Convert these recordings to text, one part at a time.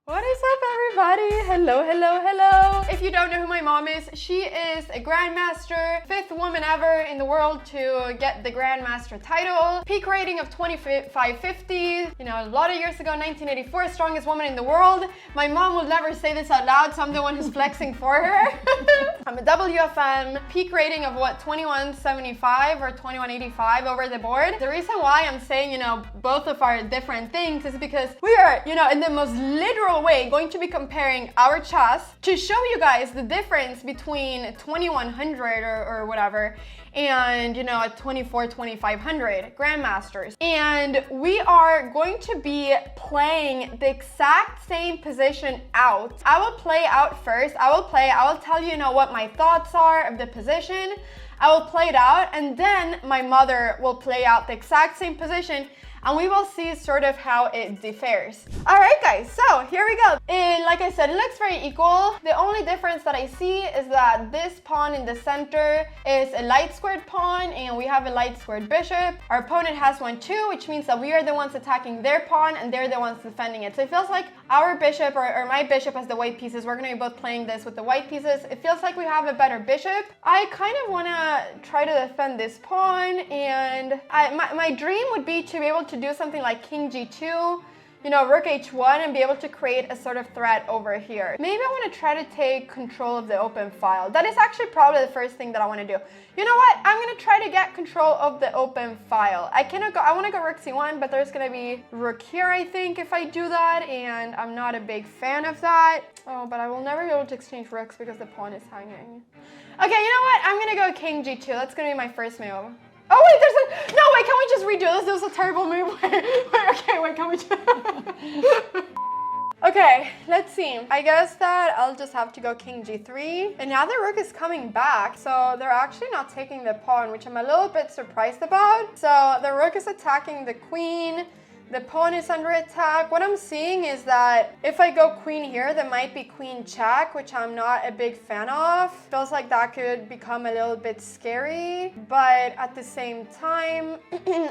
What is up, everybody? Hello, hello, hello. If you don't know who my mom is, she is a Grandmaster, 5th woman ever in the world to get the Grandmaster title. Peak rating of 2550. You know, a lot of years ago, 1984, strongest woman in the world. My mom will never say this out loud, so I'm the one who's flexing for her. I'm a WFM, peak rating of what, 2175 or 2185 over the board. The reason why I'm saying, you know, both of our different things is because we are, you know, in the most literal way going to be comparing our chess to show you guys the difference between 2100 or whatever and, you know, 2500 Grandmasters. And we are going to be playing the exact same position out. I will play out first. I will tell you, what my thoughts are of the position. I will play it out, and then my mother will play out the exact same position, and we will see sort of how it differs. All right, guys, so here we go. And like I said, it looks very equal. The only difference that I see is that this pawn in the center is a light squared pawn, and we have a light squared bishop. Our opponent has one too, which means that we are the ones attacking their pawn, and they're the ones defending it. So it feels like our bishop, or my bishop has the white pieces. We're gonna be both playing this with the white pieces. It feels like we have a better bishop. I kind of wanna try to defend this pawn, and my dream would be to be able to do something like king g2, rook h1, and be able to create a sort of threat over here. Maybe I want to try to take control of the open file. That is actually probably the first thing that I want to do. You know what? I'm going to try to get control of the open file. I want to go rook c1, but there's going to be rook here, I think, if I do that, and I'm not a big fan of that. Oh, but I will never be able to exchange rooks because the pawn is hanging. Okay, you know what? I'm going to go king g2. That's going to be my first move. Oh wait, no wait, can we just redo this? This was a terrible move. Wait, can we just... Okay, let's see. I guess that I'll just have to go king g3. And now the rook is coming back, so they're actually not taking the pawn, which I'm a little bit surprised about. So the rook is attacking the queen. The pawn is under attack. What I'm seeing is that if I go queen here, there might be queen check, which I'm not a big fan of. Feels like that could become a little bit scary, but at the same time,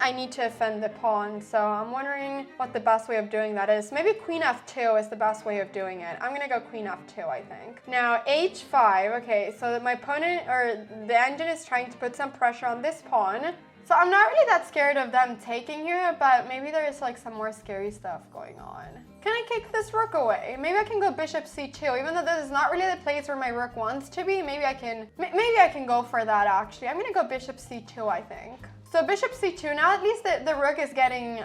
I need to defend the pawn. So I'm wondering what the best way of doing that is. Maybe queen f2 is the best way of doing it. I'm gonna go queen f2, I think. Now h5, okay, so my opponent, or the engine, is trying to put some pressure on this pawn. So I'm not really that scared of them taking here, but maybe there's like some more scary stuff going on. Can I kick this rook away? Maybe I can go bishop c2, even though this is not really the place where my rook wants to be. Maybe I can go for that, actually. I'm gonna go bishop c2, I think. So bishop c2, now at least the rook is getting,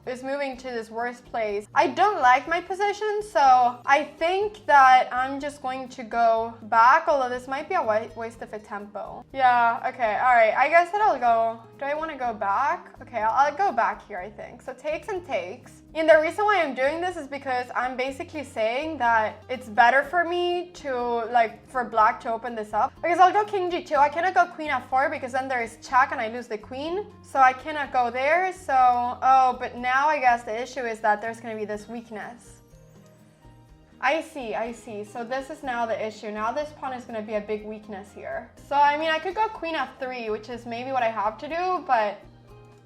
is moving to this worst place. I don't like my position, so I think that I'm just going to go back, although this might be a waste of a tempo. Yeah, okay, all right, I guess that I'll go. Do I want to go back? Okay, I'll go back here, I think. So takes and takes. And the reason why I'm doing this is because I'm basically saying that it's better for me to, for black to open this up. Because I'll go king g2. I cannot go queen f4 because then there is check and I lose the queen. So I cannot go there. So, oh, but now I guess the issue is that there's going to be this weakness. I see. So this is now the issue. Now this pawn is going to be a big weakness here. So, I mean, I could go queen f3, which is maybe what I have to do, but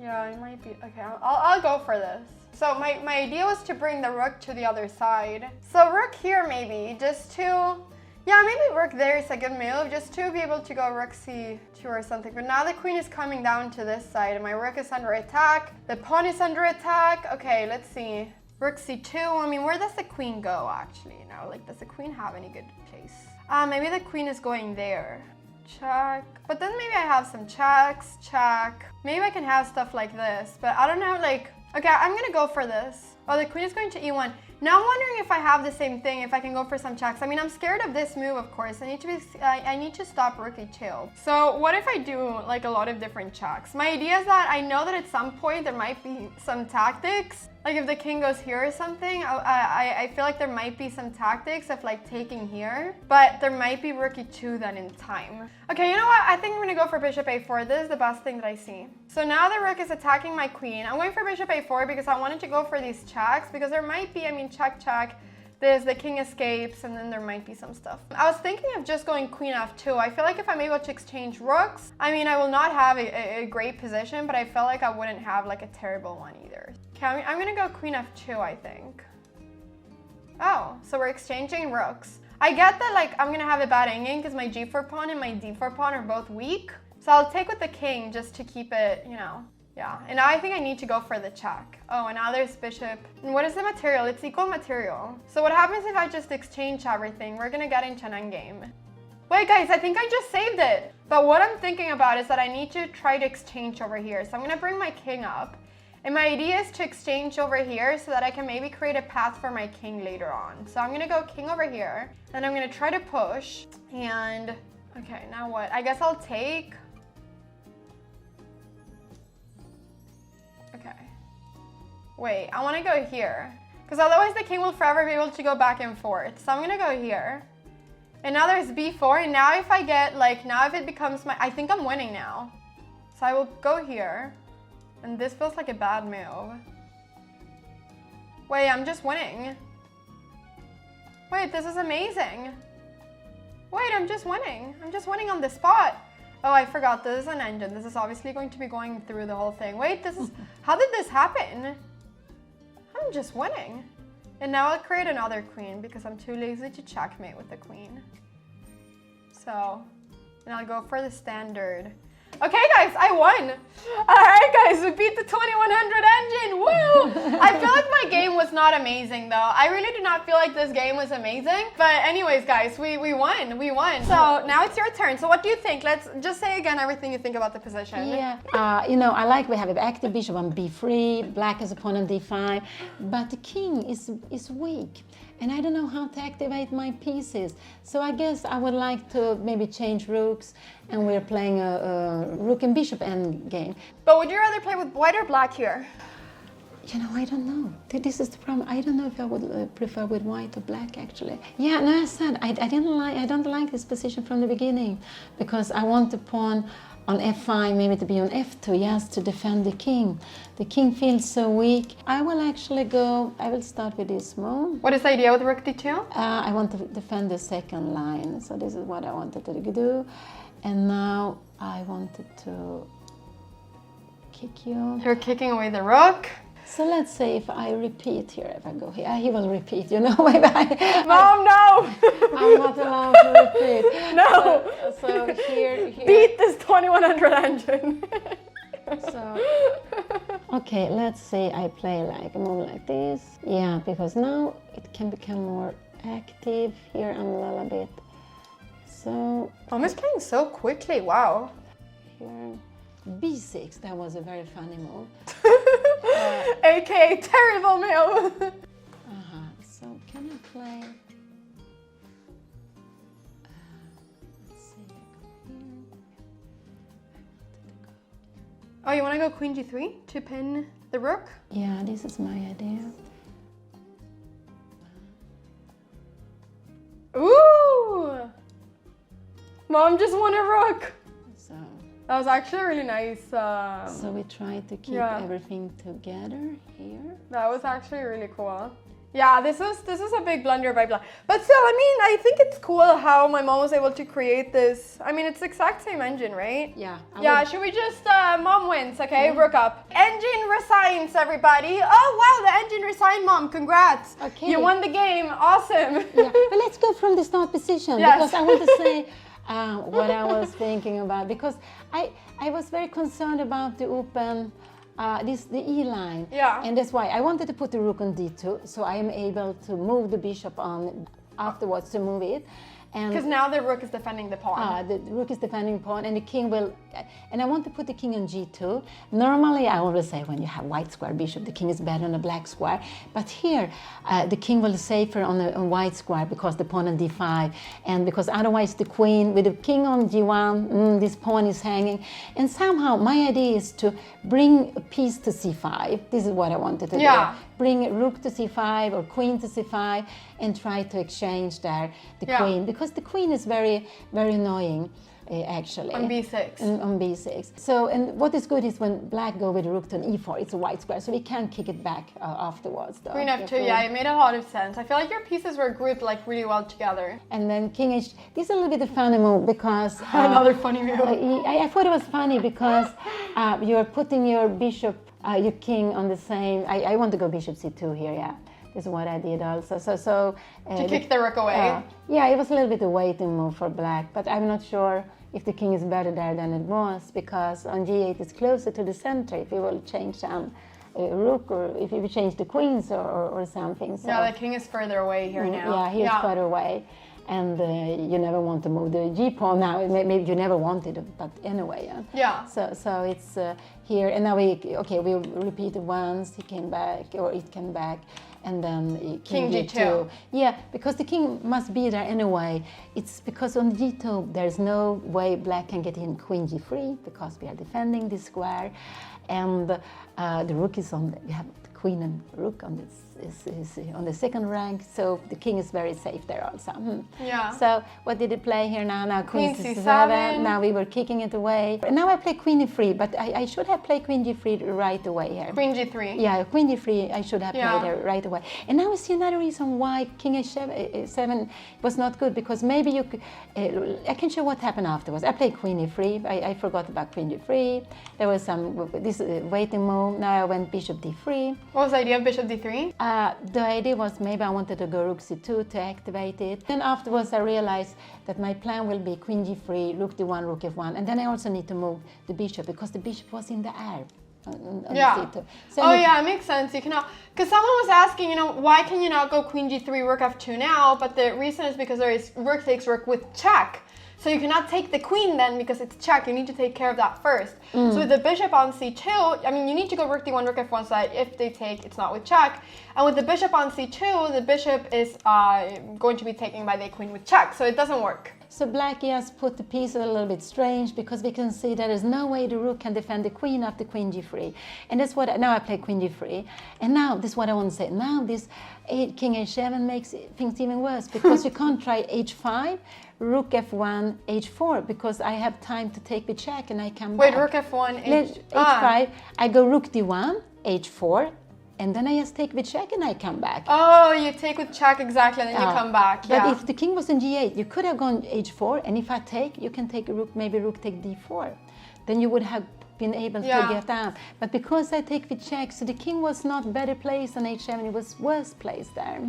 yeah, it might be. Okay, I'll go for this. So my idea was to bring the rook to the other side. So rook here maybe, just to... Yeah, maybe rook there is a good move, just to be able to go rook c2 or something. But now the queen is coming down to this side, and my rook is under attack. The pawn is under attack. Okay, let's see. Rook c2. I mean, where does the queen go, actually? Does the queen have any good place? Maybe the queen is going there. Check. But then maybe I have some checks. Check. Maybe I can have stuff like this, but I don't know, okay, I'm gonna go for this. Oh, the queen is going to e1. Now I'm wondering if I have the same thing, if I can go for some checks. I mean, I'm scared of this move, of course. I need to stop rook e2. So what if I do a lot of different checks? My idea is that I know that at some point there might be some tactics. Like if the king goes here or something, I feel like there might be some tactics of taking here, but there might be rook e2 then in time. Okay, you know what? I think I'm gonna go for bishop a4. This is the best thing that I see. So now the rook is attacking my queen. I'm going for bishop a4 because I wanted to go for these checks, because there might be, check, check. The king escapes, and then there might be some stuff. I was thinking of just going queen f2. I feel like if I'm able to exchange rooks, I will not have a great position, but I felt like I wouldn't have a terrible one either. Okay, I'm gonna go queen f2, I think. Oh, so we're exchanging rooks. I get that like I'm gonna have a bad endgame because my g4 pawn and my d4 pawn are both weak. So I'll take with the king just to keep it, you know. Yeah, and now I think I need to go for the check. Oh, and now there's bishop. And what is the material? It's equal material. So what happens if I just exchange everything? We're gonna get into an endgame. Wait guys, I think I just saved it. But what I'm thinking about is that I need to try to exchange over here. So I'm gonna bring my king up. And my idea is to exchange over here so that I can maybe create a path for my king later on. So I'm gonna go king over here. And I'm gonna try to push. And, okay, now what? I guess I'll take. Okay. Wait, I wanna go here. Because otherwise the king will forever be able to go back and forth. So I'm gonna go here. And now there's b4, and now if I get, like, now if it becomes my, I think I'm winning now. So I will go here, and this feels like a bad move. Wait, I'm just winning. Wait, this is amazing. Wait, I'm just winning. I'm just winning on the spot. Oh, I forgot, this is an engine. This is obviously going to be going through the whole thing. Wait, this is, how did this happen? I'm just winning. And now I'll create another queen because I'm too lazy to checkmate with the queen. So, and I'll go for the standard. Okay guys, I won. All right guys, we beat the 2100 engine, woo! I feel like my game was not amazing though. I really do not feel like this game was amazing. But anyways guys, we won. So now it's your turn. So what do you think? Let's just say again everything you think about the position. Yeah, you know, I like we have an active bishop on b3, black has a pawn on d5, but the king is weak. And I don't know how to activate my pieces. So I guess I would like to maybe change rooks, and we're playing a rook and bishop end game. But would you rather play with white or black here? You know, I don't know. This is the problem. I don't know if I would prefer with white or black actually. Yeah, no, I said I don't like this position from the beginning because I want the pawn on f5, maybe to be on f2, yes, to defend the king. The king feels so weak. I will start with this move. What is the idea with rook d2? I want to defend the second line, so this is what I wanted to do. And now I wanted to kick you. You're kicking away the rook. So let's say if I repeat here, if I go here, he will repeat, you know, maybe Mom, no! I'm not allowed to repeat. No! So here. Beat this 2100 engine. So, okay, let's say I play like a move like this. Yeah, because now it can become more active. Here I'm a little bit. So. Mom is playing so quickly, wow. Here. b6, that was a very funny move. AKA terrible move. So can I play? Let's see, I go here. Oh, you want to go queen g3 to pin the rook? Yeah, this is my idea. Ooh! Mom just won a rook. So that was actually really nice. So we try to keep everything together here. That was actually really cool. Yeah, this was a big blunder by Black. But still, I mean, I think it's cool how my mom was able to create this. I mean, it's the exact same engine, right? Yeah. Should we just, Mom wins, okay? Rook up. Engine resigns, everybody. Oh, wow, the engine resigned, Mom. Congrats. Okay. You won the game. Awesome. Yeah, but let's go from the start position. Yes. Because I want to say what I was thinking about. Because I was very concerned about the open... the E line. Yeah. And that's why I wanted to put the rook on d2, so I am able to move the bishop on afterwards to move it. Because now the rook is defending the pawn. The rook is defending pawn, and the king will... And I want to put the king on g2. Normally, I always say when you have white square bishop, the king is better on a black square. But here, the king will safer on a white square because the pawn on d5. And because otherwise the queen, with the king on g1, this pawn is hanging. And somehow, my idea is to bring a piece to c5. This is what I wanted to do. Bring rook to c5 or queen to c5 and try to exchange there the queen. Because the queen is very, very annoying. Actually. On b6. On b6. So, and what is good is when black go with rook to an e4, it's a white square, so we can kick it back afterwards. Though. Queen f2, yeah, it made a lot of sense. I feel like your pieces were grouped like really well together. And then king h, this is a little bit a funny move because... Another funny move. I thought it was funny because you're putting your bishop, your king on the same... I want to go bishop c2 here, yeah. is what I did also. To kick the rook away. Yeah, it was a little bit a waiting move for black, but I'm not sure if the king is better there than it was, because on g8 it's closer to the center if you will change some rook, or if you change the queens or something. So, yeah, the king is further away here now. Yeah, he's further away. And you never want to move the g-pawn now. Maybe you never wanted it, but anyway. Yeah. So it's here, and now we repeated once. He came back, or it came back, and then king g2. Yeah, because the king must be there anyway. It's because on g2 there's no way black can get in queen g3 because we are defending this square, and the rook is on. We have the queen and rook on this. Is on the second rank, so the king is very safe there also. Yeah. So what did he play here now? Now queen c7. Now we were kicking it away. Now I play queen e3, but I should have played queen g3 right away here. Queen g3. Yeah, queen g3. I should have played her right away. And now we see another reason why king a7 was not good, because maybe you could. I can show what happened afterwards. I played queen e3. I forgot about queen g3. There was some this waiting move. Now I went bishop d3. What was the idea of bishop d3? The idea was maybe I wanted to go rook c2 to activate it. Then afterwards I realized that my plan will be queen g3, rook d1, rook f1, and then I also need to move the bishop because the bishop was in the air. On c2. So it makes sense. You cannot, because someone was asking, why can you not go queen g3, rook f2 now? But the reason is because there is rook takes rook with check. So you cannot take the queen then because it's check. You need to take care of that first. So with the bishop on c2, I mean, you need to go rook d1, rook f1 so that if they take, it's not with check. And with the bishop on c2, the bishop is going to be taken by the queen with check. So it doesn't work. So black just put the pieces a little bit strange, because we can see there is no way the rook can defend the queen after queen g3. And that's what, now I play queen g3. And now, this is what I want to say. Now this king h7 makes things even worse, because you can't try h5, rook f1, h4, because I have time to take the check and I come back. Wait, rook f1, h5, I go rook d1, h4, and then I just take the check and I come back. Oh, you take with check, exactly, and then you come back. But if the king was in g8, you could have gone h4, and if I take, you can take a rook, maybe rook take d4. Then you would have been able to get down. But because I take the check, so the king was not better placed on h7, it was worse placed there.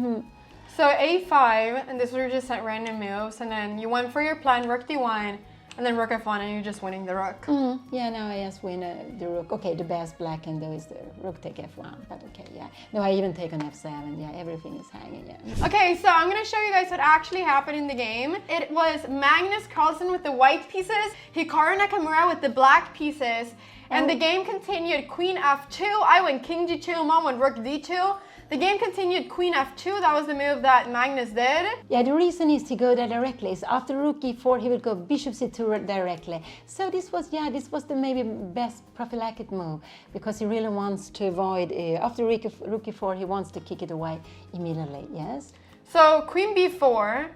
So a5, and this were just at random moves, and then you went for your plan, rook d1, and then rook f1, and you're just winning the rook. Yeah, now I just win the rook. Okay, the best black can do is the rook take f1, but okay, yeah. No, I even take on f7, yeah, everything is hanging, yeah. Okay, so I'm gonna show you guys what actually happened in the game. It was Magnus Carlsen with the white pieces, Hikaru Nakamura with the black pieces, and the game continued queen f2, I went king g2, mom went rook d2. The game continued queen f2, that was the move that Magnus did. Yeah, the reason is to go there directly. So after rook e4, he will go bishop c2 directly. So this was the maybe best prophylactic move, because he really wants to avoid, after rook e4, he wants to kick it away immediately, yes? So queen b4,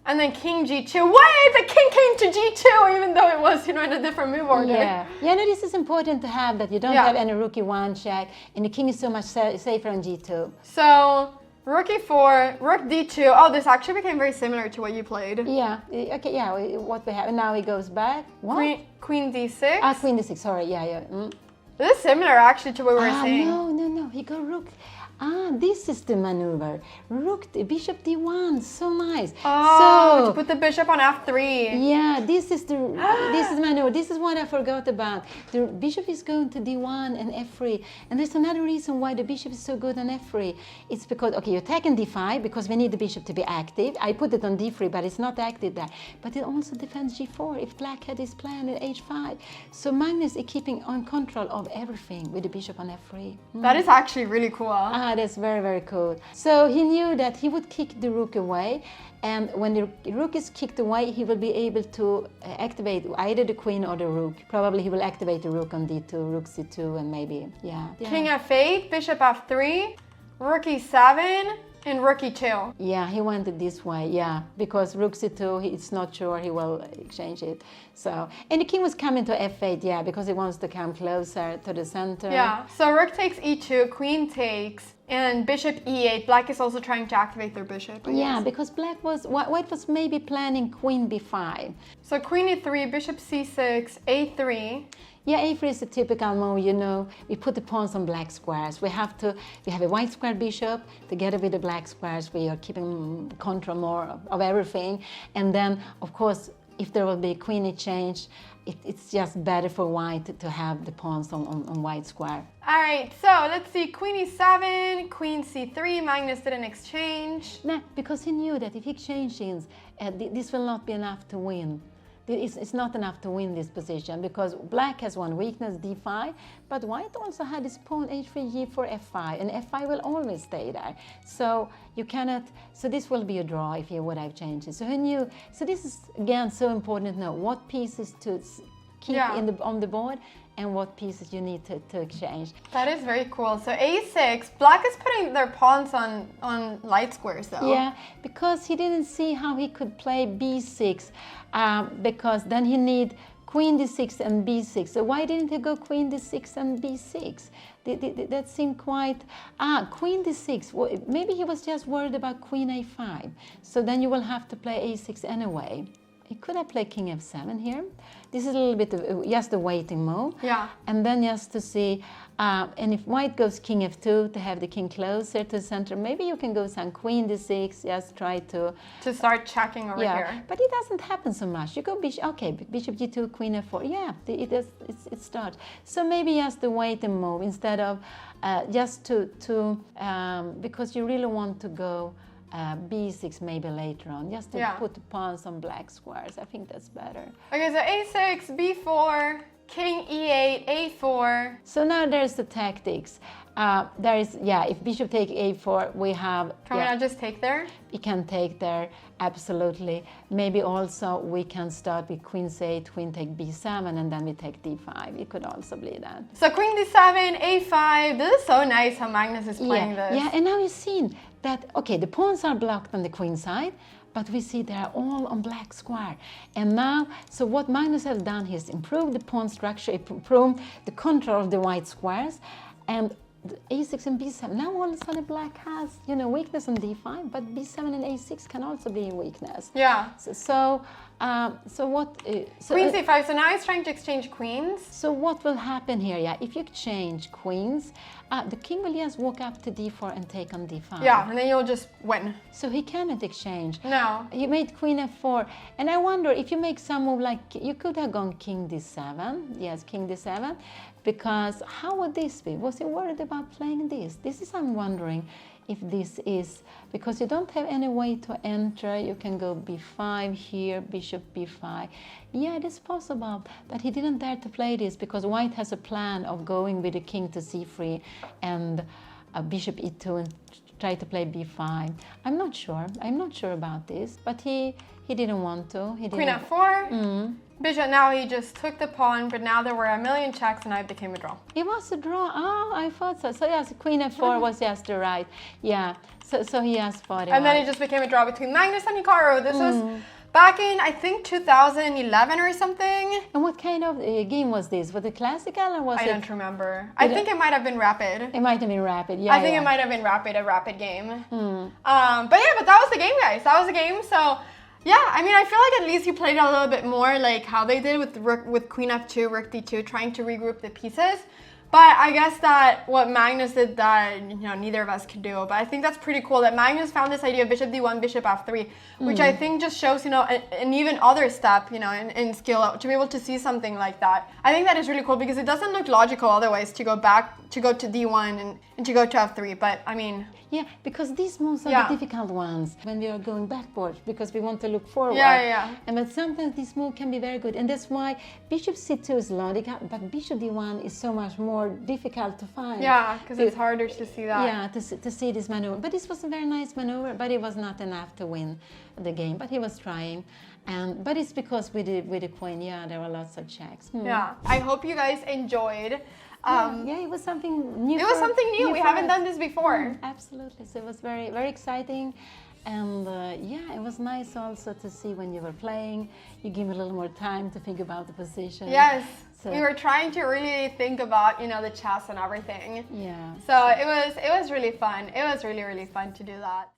and then king g2. Wait, the king came to g2, even though it was, in a different move order. Yeah, no, this is important to have, that you don't have any rook e1 check, and the king is so much safer on g2. So rook e4, rook d2. Oh, this actually became very similar to what you played. Yeah, okay, yeah, what we have. Now he goes back. What? Queen d6. Ah, queen d6, sorry, yeah. This is similar actually to what we were saying. No, he go rook. This is the maneuver. Rook, bishop d1, so nice. Oh, so, to put the bishop on f3. Yeah, this is the maneuver. This is what I forgot about. The bishop is going to d1 and f3. And there's another reason why the bishop is so good on f3. It's because, okay, you attack in d5 because we need the bishop to be active. I put it on d3, but it's not active there. But it also defends g4 if black had his plan at h5. So Magnus is keeping on control of everything with the bishop on f3. That is actually really cool. That's very, very cool. So he knew that he would kick the rook away, and when the rook is kicked away, he will be able to activate either the queen or the rook. Probably he will activate the rook on d2, rook c2, and maybe, King f8, bishop f3, rook e7, and rook e2. Yeah, he went it this way, because rook c2, he's not sure he will exchange it. So, and the king was coming to f8, because he wants to come closer to the center. Yeah, so rook takes e2, queen takes And bishop e8. Black is also trying to activate their bishop. Yeah, because white was maybe planning queen b5. So queen e3, bishop c6, a3. Yeah, a3 is a typical move, you know. We put the pawns on black squares. We have a white square bishop together with the black squares. We are keeping control more of everything. And then, of course, if there will be a queen exchange, it's just better for white to have the pawns on white square. All right, so let's see, queen e7, queen c3, Magnus did an exchange. Nah, because he knew that if he exchanges, this will not be enough to win. It's not enough to win this position because black has one weakness, d5, but white also had his pawn h3, g4, f5, and f5 will always stay there. So you cannot, so this will be a draw if you would have changed it. So he knew, so this is again so important to know what pieces to keep on the board and what pieces you need to exchange. That is very cool. So a6, black is putting their pawns on light squares though. Yeah, because he didn't see how he could play b6, because then he need queen d6 and b6. So why didn't he go queen d6 and b6? That seemed quite, queen d6, well, maybe he was just worried about queen a5. So then you will have to play a6 anyway. He could have played king f7 here. This is a little bit of just a waiting move. Yeah. And then just to see, and if white goes king f2 to have the king closer to the center, maybe you can go some queen d6, just try to start checking over here. But it doesn't happen so much. You go bishop, okay, bishop g2, queen f4. Yeah, it starts. So maybe just the waiting move instead of just to because you really want to go b6 maybe later on, just to put the pawns on black squares. I think that's better. Okay, so a6, b4, king e8, a4. So now there's the tactics. There is, if bishop take a4, we have... Can we not just take there? We can take there, absolutely. Maybe also we can start with queen c8, queen take b7, and then we take d5. It could also be that. So queen d7, a5. This is so nice how Magnus is playing this. Yeah, and now you've seen that, okay, the pawns are blocked on the queen side, but we see they're all on black square. And now, so what Magnus has done is improved the pawn structure, improved the control of the white squares, and a6 and b7. Now all of a sudden black has, weakness on d5, but b7 and a6 can also be a weakness. Yeah. So what? Queen c5. So now he's trying to exchange queens. So what will happen here? Yeah, if you exchange queens, the king will just walk up to d4 and take on d5. Yeah, and then you'll just win. So he cannot exchange. No. He made queen f4, and I wonder if you make some move like you could have gone king d7. Yes, king d7, because how would this be? Was he worried about playing this? This is, I'm wondering if this is, because you don't have any way to enter. You can go b5 here, bishop b5. Yeah, it is possible that he didn't dare to play this because white has a plan of going with the king to c3 and bishop e2 and try to play b5. I'm not sure about this, but he didn't want to. He didn't. Queen f4. Bishop, now he just took the pawn, but now there were a million checks and now it became a draw. It was a draw. Oh, I thought so. So yes, queen f4 was just the right. Yeah. So he just fought it. And then it just became a draw between Magnus and Hikaru. This was back in, I think, 2011 or something. And what kind of game was this? Was it classical or was it? I don't remember. I think it might have been rapid. It might have been rapid. Yeah. I think it might have been rapid, a rapid game. But that was the game, guys. That was the game. So. Yeah, I mean, I feel like at least he played a little bit more like how they did with queen f2, rook d2, trying to regroup the pieces. But I guess that what Magnus did that, neither of us could do. But I think that's pretty cool that Magnus found this idea of bishop d1, bishop f3, which I think just shows, an even other step, in skill to be able to see something like that. I think that is really cool because it doesn't look logical otherwise to go back, to go to d1 and to go to f3. But I mean... Yeah, because these moves are the difficult ones when we are going backward because we want to look forward. Yeah. But sometimes this move can be very good. And that's why bishop c2 is logical, but bishop d1 is so much more difficult to find. Yeah, because it's harder to see that. Yeah, to see this maneuver. But this was a very nice maneuver, but it was not enough to win the game. But he was trying. But it's because with the queen, there were lots of checks. Yeah, I hope you guys enjoyed. It was something new. It was something new. We haven't done this before. Absolutely. So it was very, very exciting. And yeah, it was nice also to see when you were playing. You give me a little more time to think about the position. Yes. So, we were trying to really think about, you know, the chess and everything. yeah. So it was really fun. It was really, really fun to do that.